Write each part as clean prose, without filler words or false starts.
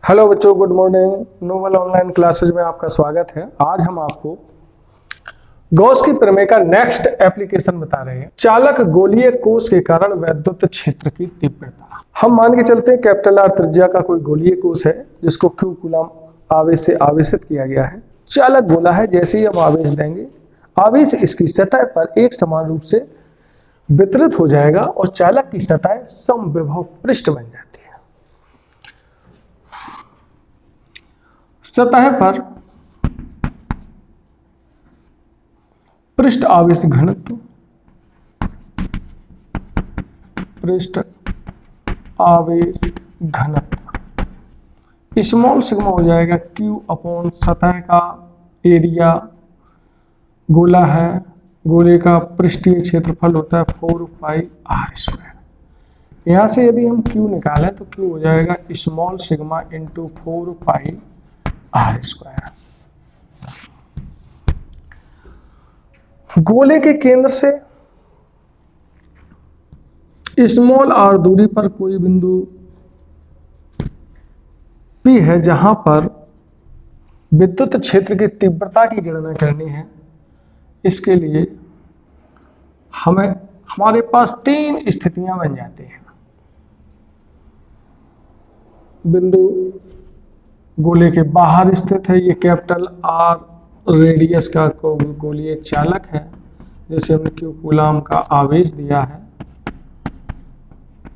Hello बच्चों, good morning. Noble online classes में आपका स्वागत है। आज हम आपको गॉस की प्रमेय का नेक्स्ट एप्लीकेशन बता रहे हैं। चालक गोलीय कोश के कारण वैद्युत क्षेत्र की तीव्रता। हम मान के चलते हैं कैपिटल आर त्रिज्या का कोई गोलीय कोश है जिसको क्यू कूलम आवेश से आवेशित किया गया है। चालक गोला है, जैसे ही हम आवेश देंगे आवेश इसकी सतह पर एक समान रूप से वितरित हो जाएगा और चालक की सतह समविभव पृष्ठ बन जाती है। सतह पर पृष्ठ आवेश घनत्व, पृष्ठ आवेश घनत्व स्मॉल सिग्मा हो जाएगा Q अपॉन सतह का एरिया। गोला है, गोले का पृष्ठीय क्षेत्रफल होता है 4πr²। यहां से यदि हम Q निकालें तो Q हो जाएगा स्मॉल सिग्मा इंटू 4πr²। गोले के केंद्र से स्मॉल r दूरी पर कोई बिंदु P है जहां पर विद्युत क्षेत्र की तीव्रता की गणना करनी है। इसके लिए हमारे पास तीन स्थितियां बन जाती हैं। बिंदु गोले के बाहर स्थित है, ये कैपिटल R रेडियस का गोलीय चालक है, जैसे हमने Q कूलम का आवेश दिया है।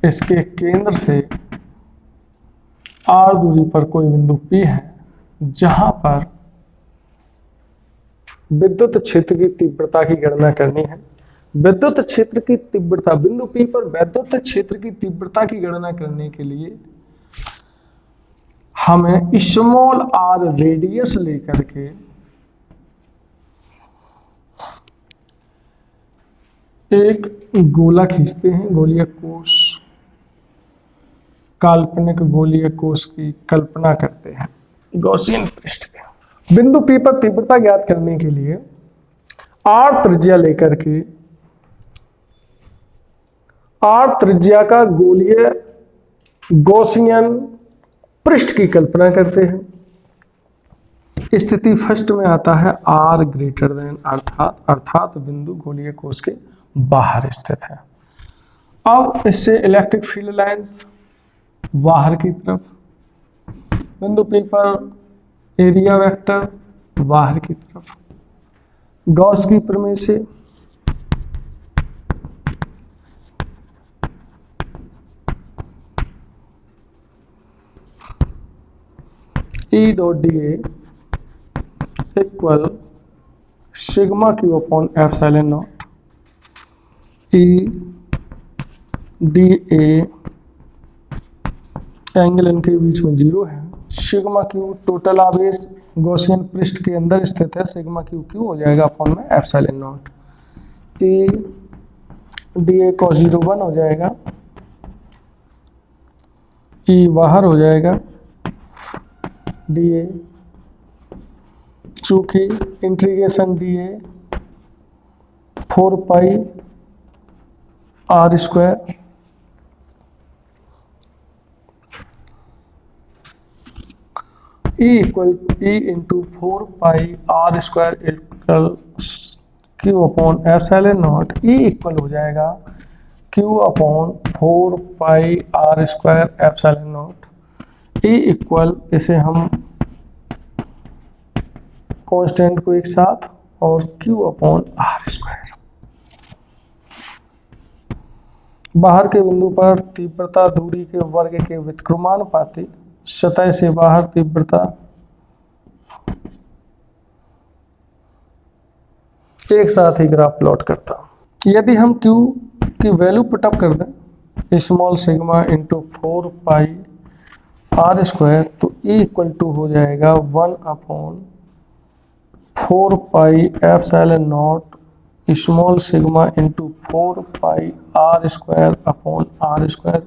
इसके केंद्र से R दूरी पर कोई बिंदु P है जहां पर विद्युत क्षेत्र की तीव्रता की गणना करनी है। विद्युत क्षेत्र की तीव्रता, बिंदु P पर विद्युत क्षेत्र की तीव्रता की गणना करने के लिए हमें स्मॉल r रेडियस लेकर के एक गोला खींचते हैं। गोलीय कोश, काल्पनिक गोलीय कोश की कल्पना करते हैं गॉसियन पृष्ठ के। बिंदु P पर तीव्रता ज्ञात करने के लिए r त्रिज्या लेकर के r त्रिज्या का गोलीय गॉसियन पृष्ठ की कल्पना करते हैं। स्थिति फर्स्ट में आता है r ग्रेटर देन, अर्थात बिंदु गोलीय कोश के बाहर स्थित है। अब इससे इलेक्ट्रिक फील्ड लाइंस बाहर की तरफ, बिंदु P पर एरिया वेक्टर बाहर की तरफ। गॉस की प्रमेय से E dot dA equal sigma Q upon epsilon not. E dA angle इनके बीच में 0 है। सिग्मा Q टोटल आवेश गॉसियन पृष्ठ के अंदर स्थित है। सिग्मा Q हो जाएगा अपॉन में epsilon not. E dA cos 0 1 हो जाएगा, E बाहर हो जाएगा dA, चूंकि integration dA 4πr², E into 4πr² equal Q upon epsilon not. E equal हो जाएगा Q upon 4πr² epsilon not. E equal, इसे हम कांस्टेंट को एक साथ, और Q अपॉन r²। बाहर के बिंदु पर तीव्रता दूरी के वर्ग के व्युत्क्रमानुपाती सतह से बाहर तीव्रता एक साथ ही ग्राफ प्लॉट करता। यदि हम Q की वैल्यू पुटअप कर दें स्मॉल सिग्मा इंटू 4πr², तो E इक्वल टू हो जाएगा 1 upon 4π epsilon not small sigma into 4πr² upon r²।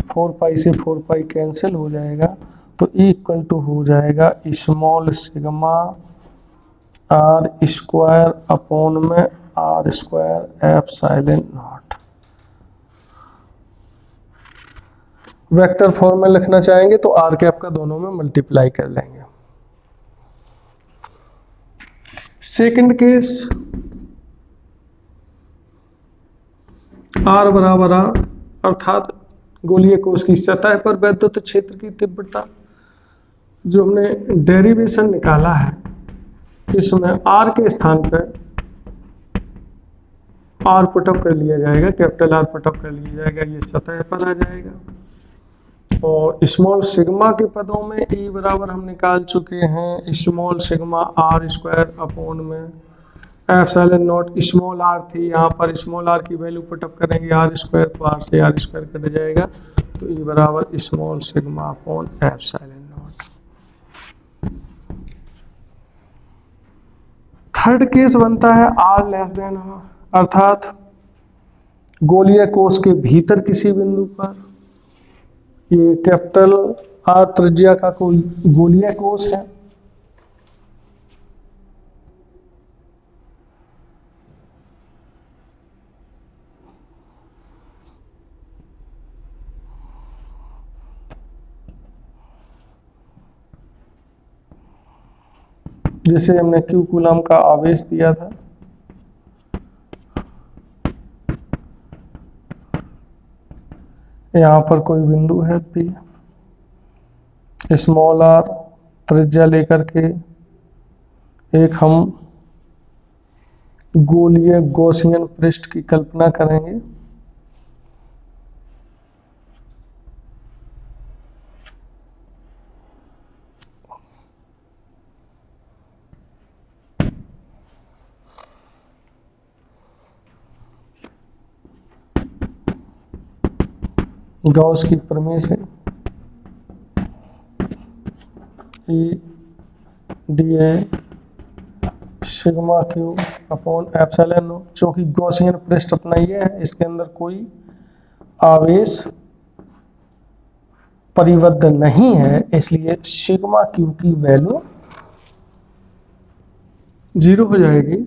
4π से 4π कैंसिल हो जाएगा, तो E इक्वल टू हो जाएगा स्मॉल सिग्मा r² अपॉन में r² epsilon not. Vector form में लिखना चाहेंगे तो आर कैप का दोनों में मल्टीप्लाई कर लेंगे। सेकंड केस, आर बराबर आर, अर्थात गोलीय कोश की सतह पर वैद्युत क्षेत्र की तीव्रता, जो हमने डेरिवेशन निकाला है इसमें आर के स्थान पर आर पुटअप कर लिया जाएगा, कैपिटल आर पुटअप कर लिया जाएगा, ये सतह पर आ जाएगा। और स्मॉल सिग्मा के पदों में ई बराबर हम निकाल चुके हैं small sigma r square upon में एप्सिलॉन नॉट स्मॉल आर थी, यहाँ पर स्मॉल आर की वैल्यू पुटअप करेंगे आर स्क्वायर, तो आर से आर स्क्वायर कट जाएगा, तो ई बराबर small sigma upon epsilon not. Third case बनता है आर लेस देन आर, अर्थात गोलीय कोश के भीतर किसी बिंदु पर, ये कैपिटल आर त्रिज्या का कोई गोलीय कोश है, जिसे हमने क्यू कूलम का आवेश दिया था। यहाँ पर कोई बिंदु है P, स्मॉल आर त्रिज्या लेकर के एक हम गोलीय गॉसियन पृष्ठ की कल्पना करेंगे। गॉस की प्रमेय से E D A sigma Q upon epsilon not, चूंकि गॉसियन पृष्ठ अपना ये है, इसके अंदर कोई आवेश परिबद्ध नहीं है, इसलिए सिग्मा क्यू की वैल्यू 0 हो जाएगी।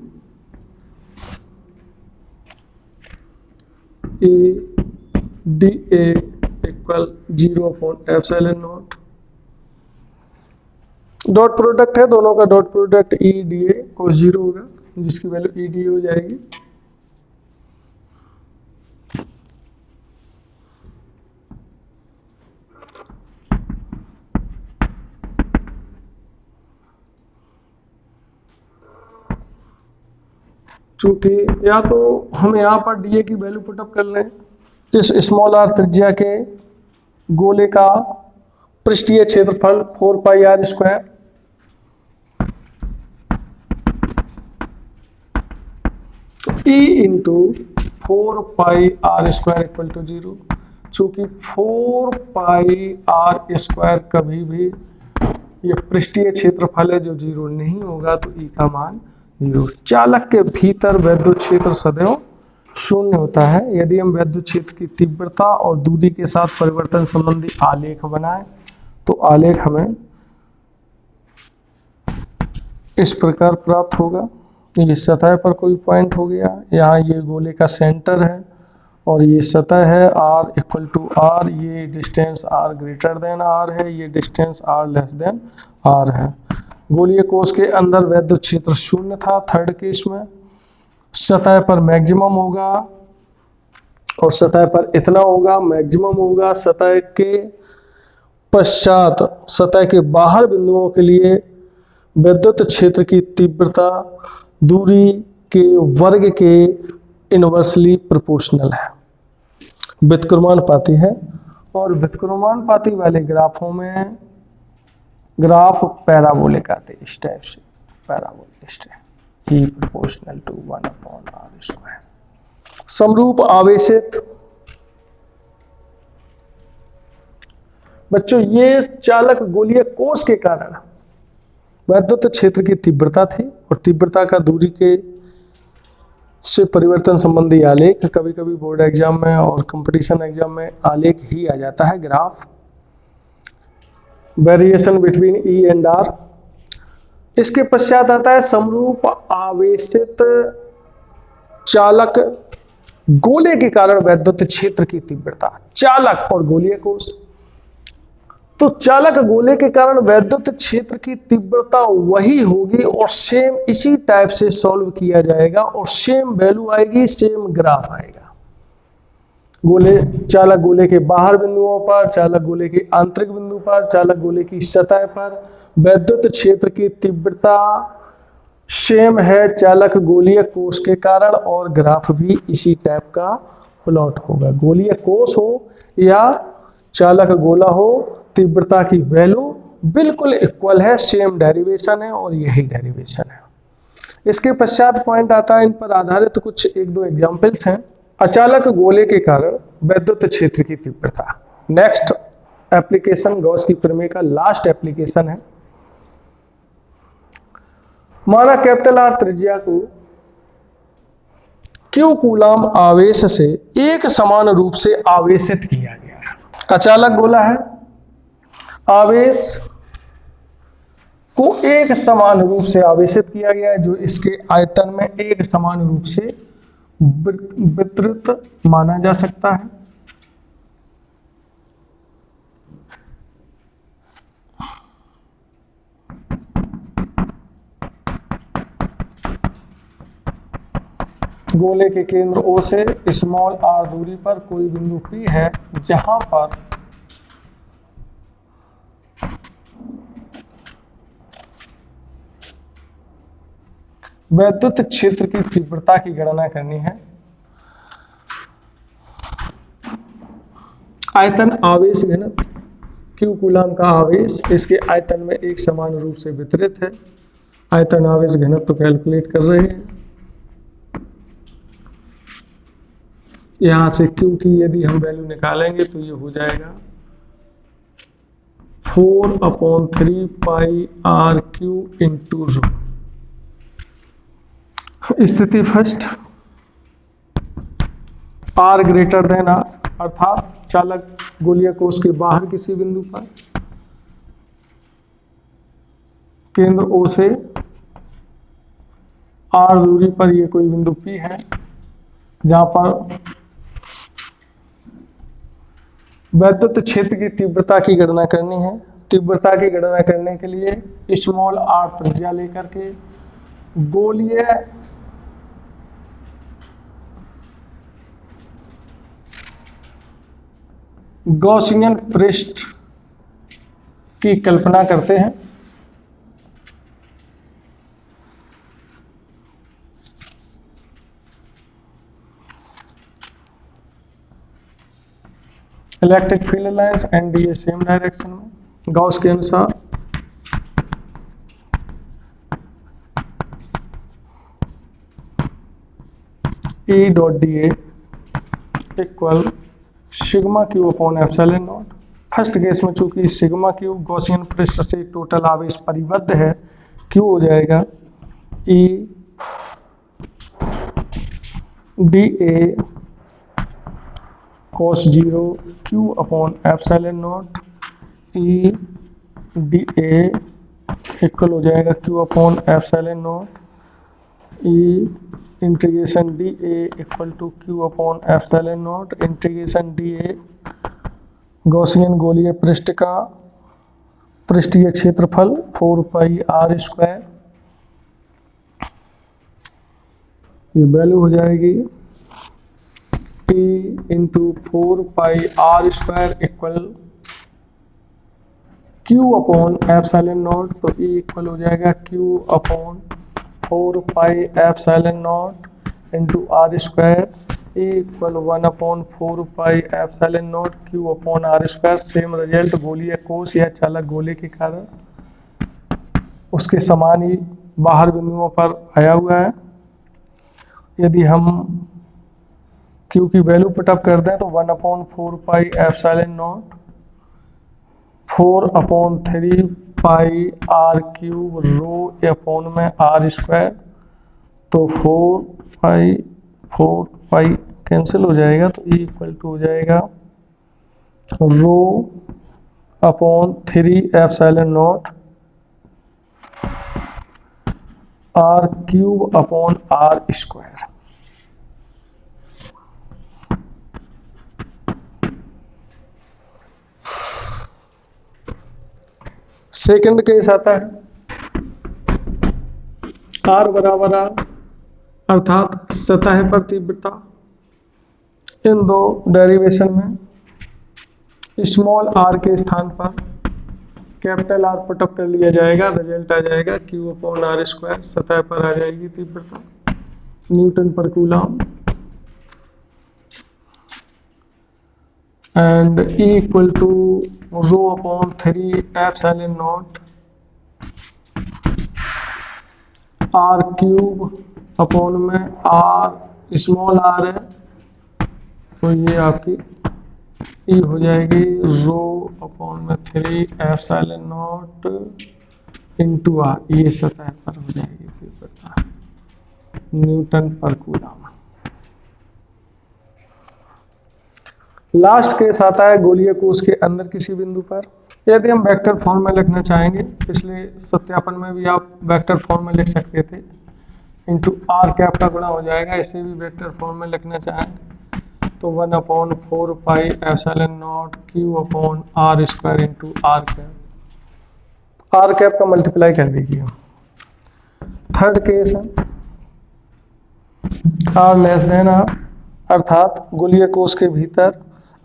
A D a equal 0 upon epsilon not, dot product है दोनों का, dot product E D A को 0 होगा, जिसकी वैल्यू ई डी ए हो जाएगी। चूंकि या तो हम यहाँ पर डी ए की वैल्यू पुटअप कर लें, इस स्मॉल आर त्रिज्या के गोले का पृष्ठीय क्षेत्रफल 4 pi r square, E into 4 pi r square equal to 0। चूंकि 4 पाई आर स्क्वायर कभी भी ये पृष्ठीय क्षेत्रफल है जो 0 नहीं होगा, तो ई का मान 0। चालक के भीतर वैद्युत क्षेत्र सदैव शून्य होता है। यदि हम वैद्युत क्षेत्र की तीव्रता और दूरी के साथ परिवर्तन संबंधी आलेख बनाएं तो आलेख हमें इस प्रकार प्राप्त होगा। ये सतह पर कोई पॉइंट हो गया, यहाँ ये गोले का सेंटर है और ये सतह है r इक्वल टू आर, ये distance r greater than r है, ये distance r less than r है। गोलीय कोश के अंदर वैद्युत क्षेत्र शून्य था थर्ड केस में। सतह पर मैक्सिमम होगा और सतह पर इतना होगा, मैक्सिमम होगा। सतह के पश्चात सतह के बाहर बिंदुओं के लिए वैद्युत क्षेत्र की तीव्रता दूरी के वर्ग के इनवर्सली प्रोपोर्शनल है, व्युत्क्रमानुपाती है। और व्युत्क्रमानुपाती वाले ग्राफों में ग्राफ पैराबोलिक आते हैं इस टाइप से, पैराबोलिक इस type, E proportional to 1 upon are square. समरूप आवेशित बच्चों, ये चालक गोलीय कोश के कारण वैद्युत क्षेत्र की तीव्रता थी और तीव्रता का दूरी के से परिवर्तन संबंधी आलेख, कभी कभी बोर्ड एग्जाम में और कंपटीशन एग्जाम में आलेख ही आ जाता है, graph. Variation between E and r. इसके पश्चात आता है समरूप आवेशित चालक गोले के कारण वैद्युत क्षेत्र की तीव्रता। चालक और गोलीय कोश, तो चालक गोले के कारण वैद्युत क्षेत्र की तीव्रता वही होगी और सेम इसी टाइप से सॉल्व किया जाएगा और सेम वैल्यू आएगी, सेम ग्राफ आएगा। गोले, चालक गोले के बाहर बिंदुओं पर, चालक गोले के आंतरिक बिंदु पर, चालक गोले की सतह पर वैद्युत क्षेत्र की तीव्रता सेम है चालक गोलीय कोष के कारण और ग्राफ भी इसी टाइप का प्लॉट होगा। गोलीय कोष हो या चालक गोला हो, तीव्रता की वैल्यू बिल्कुल इक्वल है, सेम डेरिवेशन है और यही डेरिवेशन है। इसके पश्चात पॉइंट आता है, इन पर आधारित कुछ एक दो एग्जाम्पल्स हैं। अचालक गोले के कारण वैद्युत क्षेत्र की तीव्रता। नेक्स्ट एप्लीकेशन गॉस की प्रमेय का लास्ट एप्लीकेशन है। माना कैपिटल आर त्रिज्या को क्यू कूलाम आवेश से एक समान रूप से आवेशित किया गया है। अचालक गोला है, आवेश को एक समान रूप से आवेशित किया गया है जो इसके आयतन में एक समान रूप से वितरित माना जा सकता है। गोले के केंद्र O से स्मॉल r दूरी पर कोई बिंदु P है जहां पर वैद्युत क्षेत्र की तीव्रता की गणना करनी है। आयतन आवेश घनत्व क्यू कूलाम का आवेश इसके आयतन में एक समान रूप से वितरित है। आयतन आवेश घनत्व कैलकुलेट कर रहे हैं। यहां से क्यू की यदि हम वैल्यू निकालेंगे तो ये हो जाएगा 4/3 pi r q into rho. स्थिति first, r greater than r, अर्थात चालक गोलीय कोष के बाहर किसी बिंदु पर केंद्र O से आर दूरी पर ये कोई बिंदु P है जहां पर वैद्युत क्षेत्र की तीव्रता की गणना करनी है। तीव्रता की गणना करने के लिए स्मॉल r त्रिज्या लेकर के गोलीय गॉसियन पृष्ठ की कल्पना करते हैं। Electric field lines and D same direction में। गॉस के अनुसार E dot D a equal sigma Q upon epsilon not. First case में चूंकि सिग्मा क्यू गॉसियन पृष्ठ से टोटल आवेश परिबद्ध है, क्यू हो जाएगा E d a cos 0 q upon epsilon not E d a equal हो जाएगा q upon epsilon not E integration d a equal to q upon epsilon not integration d a Gaussian गोलीय पृष्ठ का पृष्ठीय क्षेत्रफल 4 pi r square. ये value हो जाएगी P into 4 pi r square equal Q upon epsilon not. तो E equal हो जाएगा Q upon 4 pi epsilon naught into r square. E equal 1 upon 4 pi epsilon not Q upon are square. Same result गोलीय कोष या चालक गोले के कारण उसके समान ही बाहर बिंदुओं पर आया हुआ है। यदि हम Q की वैल्यू पुटअप कर दें तो 1 upon 4 pi epsilon not 4 upon 3 pi are cube rho upon में आर स्क्वायर। तो 4 पाई कैंसिल हो जाएगा तो E इक्वल टू हो जाएगा rho upon 3 epsilon naught R cube upon are square. Second case आता है R बराबर R, अर्थात सतह पर तीव्रता। इन दो डेरिवेशन में स्मॉल r के स्थान पर कैपिटल R पुटअप कर लिया जाएगा, रिजल्ट आ जाएगा Q/r², सतह पर आ जाएगी तीव्रता newton per coulomb, and E equal to ρ/3 epsilon nought r³ में r स्मॉल r है तो ये आपकी E हो जाएगी ρ/3 एप्सिलॉन नॉट इंटू r, ये सतह पर हो जाएगी तीव्रता newton per coulomb. Last case आता है गोलीय कोश के अंदर किसी बिंदु पर। यदि हम वेक्टर फॉर्म में लिखना चाहेंगे, पिछले सत्यापन में भी आप वेक्टर फॉर्म में लिख सकते थे, इंटू r कैप का गुणा हो जाएगा। इसे भी वेक्टर फॉर्म में लिखना चाहें तो 1/4 pi epsilon not Q/r² into r cap, r cap का मल्टीप्लाई कर दीजिए। थर्ड केस है r लेस देन r, अर्थात गोलीय कोश के भीतर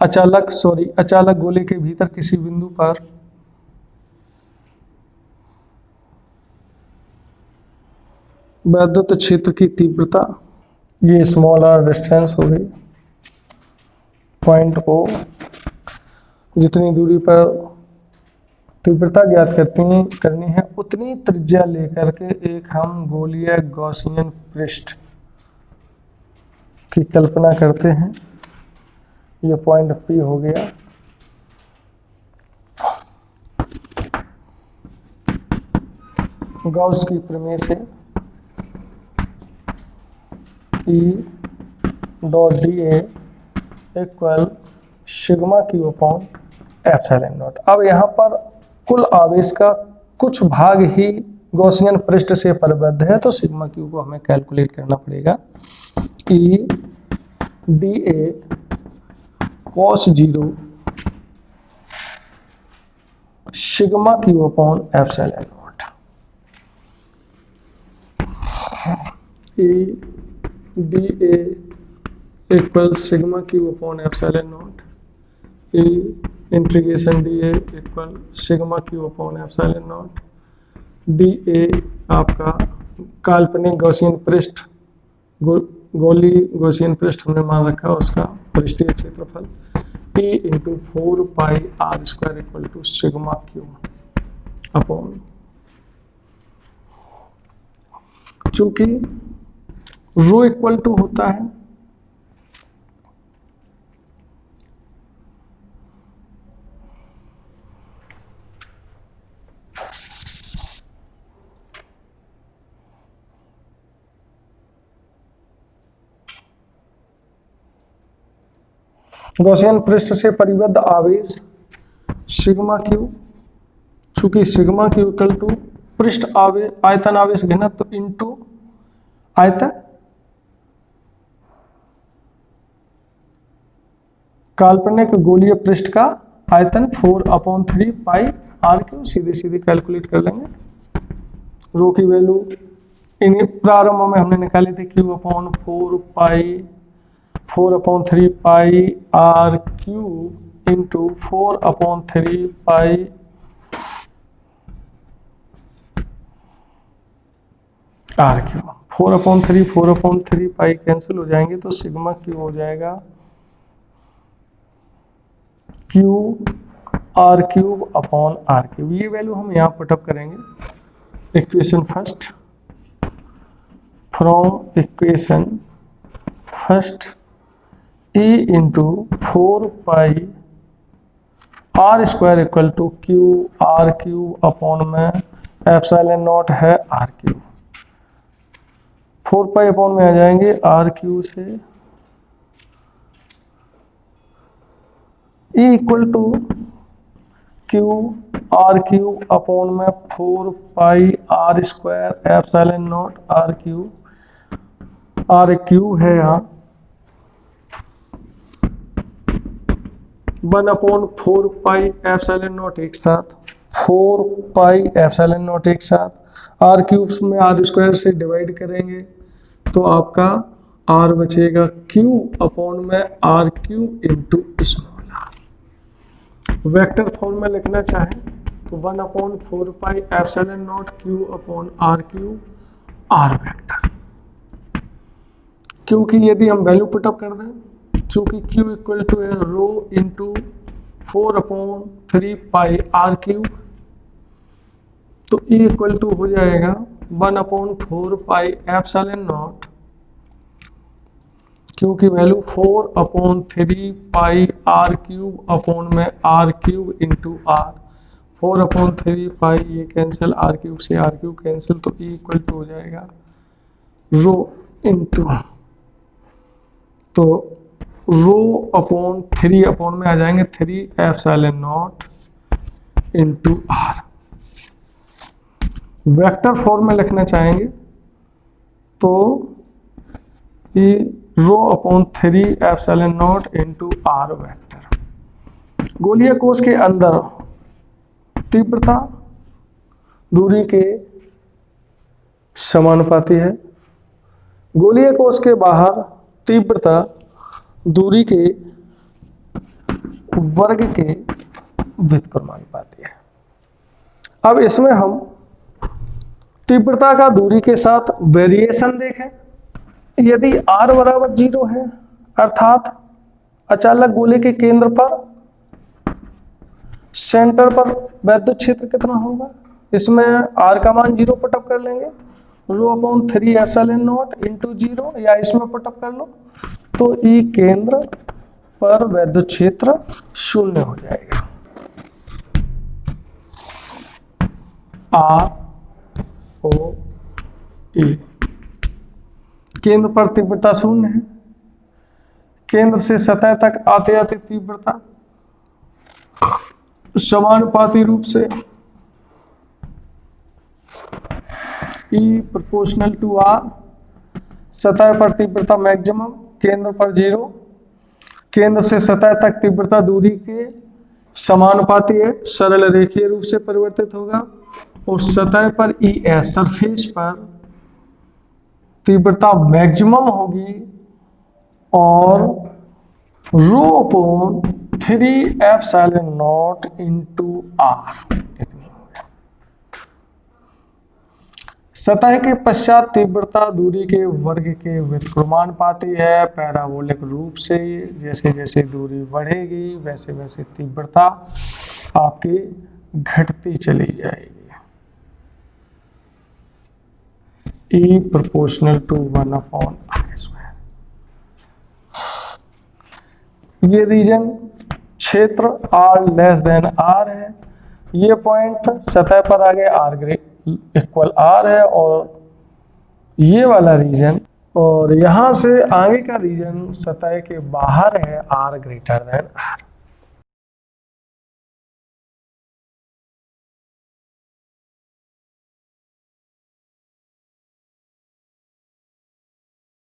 अचालक गोले के भीतर किसी बिंदु पर वैद्युत क्षेत्र की तीव्रता, ये स्मॉल r डिस्टेंस हो गई, पॉइंट O, जितनी दूरी पर तीव्रता ज्ञात करनी है उतनी त्रिज्या लेकर के एक हम गोलीय गॉसियन पृष्ठ की कल्पना करते हैं। ये पॉइंट P हो गया। गॉस की प्रमेय से E dot dA equal sigma Q/एप्सिलॉन नॉट। अब यहाँ पर कुल आवेश का कुछ भाग ही गॉसियन पृष्ठ से परिबद्ध है तो सिग्मा Q को हमें कैलकुलेट करना पड़ेगा। E dA cos 0 सिग्मा Q/एप्सिलॉन nought. E dA equal sigma Q/एप्सिलॉन nought. E integration dA equal sigma Q/एप्सिलॉन नॉट। dA आपका काल्पनिक गॉसियन पृष्ठ, गोली गॉसियन पृष्ठ हमने मान रखा है, उसका पृष्ठीय क्षेत्रफल P into 4 pi r² equal to sigma Q upon, चूंकि रो इक्वल टू होता है गॉसियन पृष्ठ से परिबद्ध आवेश सिग्मा Q, चूंकि सिग्मा Q इक्वल टू पृष्ठ आवेश आयतन आवेश घनत्व इंटू आयतन, काल्पनिक गोलीय पृष्ठ का आयतन 4/3 पाई r², सीधे सीधे कैलकुलेट कर लेंगे। रो की वैल्यू इन प्रारंभ में हमने निकाले थे Q/4/3 पाई r³ इंटू 4/3 पाई r³। 4/3 पाई कैंसिल हो जाएंगे तो सिग्मा Q हो जाएगा Q/r³। ये वैल्यू हम यहाँ पुटअप करेंगे। Equation first, from equation first E into 4 pi r² equal to Q/r³ में एप्सिलॉन नॉट है r³, 4 पाई अपॉन में आ जाएंगे r³ से E इक्वल टू Q/r³ में 4 pi r² epsilon nought r³ है यहाँ 1/4 पाई एप्सिलॉन नॉट एक साथ 4 पाई एप्सिलॉन नॉट एक साथ, आर क्यूब में आर स्क्वायर से डिवाइड करेंगे तो आपका आर बचेगा क्यू अपॉन में R cube into small R. Vector form में लिखना चाहें तो 1/4 pi epsilon naught Q upon R cube R vector. क्योंकि यदि हम वैल्यू पुटअप कर दें, चूंकि Q इक्वल टू है rho into 4/3 pi are cube, तो E इक्वल टू हो जाएगा 1/4 पाई एप्सिलॉन नॉट, क्योंकि value 4/3 pi are cube upon में R cube into R. 4/3 pi ये कैंसिल, आर क्यूब से आर क्यूब कैंसिल, तो E इक्वल टू हो जाएगा रो इंटू, तो रो अपॉन 3 अपॉन में आ जाएंगे 3 epsilon naught into R. Vector form में लिखना चाहेंगे तो ये rho upon 3 epsilon naught into R vector. गोलीय कोश के अंदर तीव्रता दूरी के समानुपाती है, गोलीय कोश के बाहर तीव्रता दूरी के वर्ग के व्युत्क्रमानुपाती है। अब इसमें हम तीव्रता का दूरी के साथ वेरिएशन देखें। यदि r बराबर 0 है, अर्थात अचालक गोले के केंद्र पर सेंटर पर वैद्युत क्षेत्र कितना होगा, इसमें r का मान 0 पुटअप कर लेंगे, रो अपॉन 3 एप्सिलॉन नॉट इंटू 0, या इसमें पुटअप कर लो तो E केंद्र पर वैद्युत क्षेत्र 0 हो जाएगा। R O E केंद्र पर तीव्रता 0 है, केंद्र से सतह तक आते आते तीव्रता समानुपाती रूप से E प्रोपोर्शनल टू R, सतह पर तीव्रता मैक्सिमम, केंद्र पर 0, केंद्र से सतह तक तीव्रता दूरी के समानुपाती है, सरल रेखीय रूप से परिवर्तित होगा, और सतह पर ES सरफेस पर तीव्रता मैक्सिमम होगी और rho upon 3 epsilon naught into R इतनी होगी। सतह के पश्चात तीव्रता दूरी के वर्ग के व्युत्क्रमानुपाती है, पैराबोलिक रूप से जैसे जैसे दूरी बढ़ेगी वैसे वैसे तीव्रता आपकी घटती चली जाएगी। E proportional to 1/r²। ये रीजन क्षेत्र r<r है, ये पॉइंट सतह पर आगे r इक्वल r है, और ये वाला रीजन और यहां से आगे का रीजन सतह के बाहर है r ग्रेटर देन r।